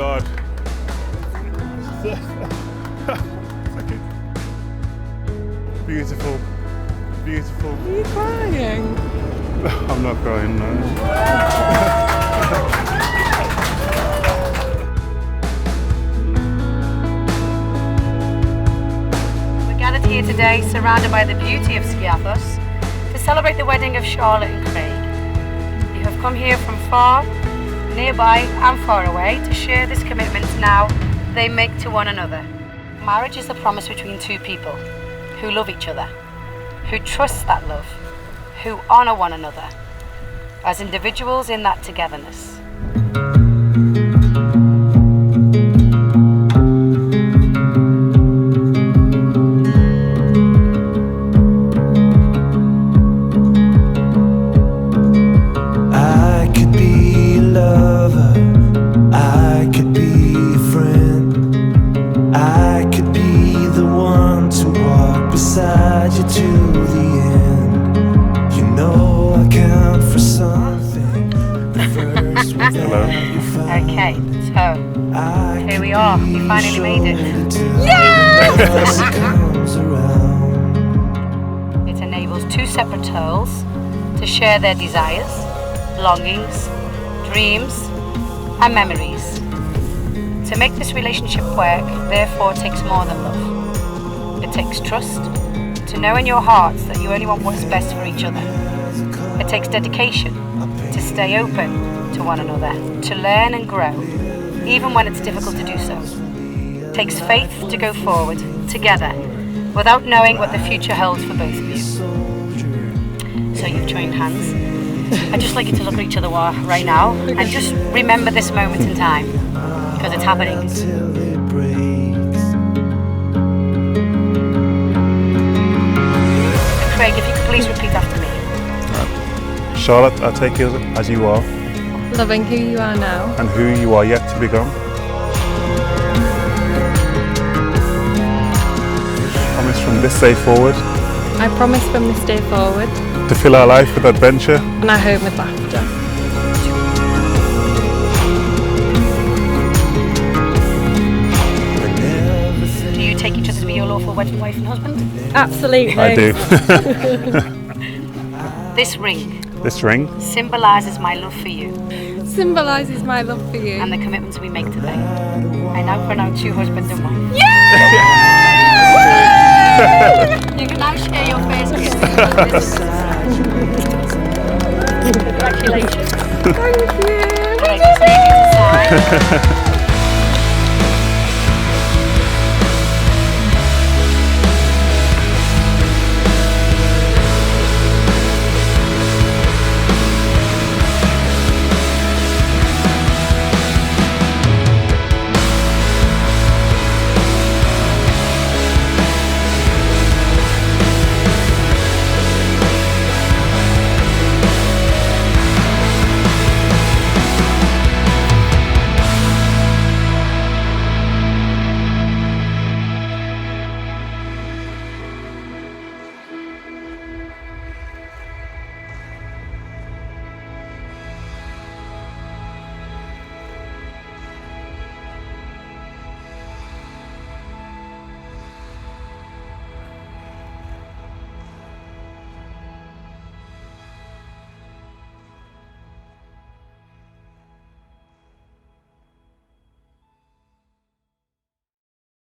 God. Beautiful. Beautiful. Are you crying? I'm not crying, no. We're gathered here today, surrounded by the beauty of Skiathos, to celebrate the wedding of Charlotte and Craig. You have come here from far, nearby and far away to share this commitment now they make to one another. Marriage is the promise between two people who love each other, who trust that love, who honour one another as individuals in that togetherness. I could be a lover, I could be a friend, I could be the one to walk beside you to the end. You know I count for something. Hello. Okay, so here we are. We finally made it. Yes! It enables two separate souls to share their desires, longings, dreams, and memories. To make this relationship work, therefore, takes more than love. It takes trust, to know in your hearts that you only want what's best for each other. It takes dedication, to stay open to one another, to learn and grow, even when it's difficult to do so. It takes faith to go forward, together, without knowing what the future holds for both of you. So you've joined hands. I'd just like you to look at each other right now and just remember this moment in time, because it's happening. Craig, if you could please repeat after me. Charlotte, I take you as you are Loving who you are now. and who you are yet to become. Promise from this day forward I promise from this day forward, to fill our life with adventure and our home with laughter. Do you take each other to be your lawful wedded wife and husband? Absolutely. I do. This ring This ring symbolises my love for you Symbolises my love for you. and the commitments we make today. I now pronounce you husband and wife. You can now share your first kiss. Congratulations. Thank you. Right, just leave it aside.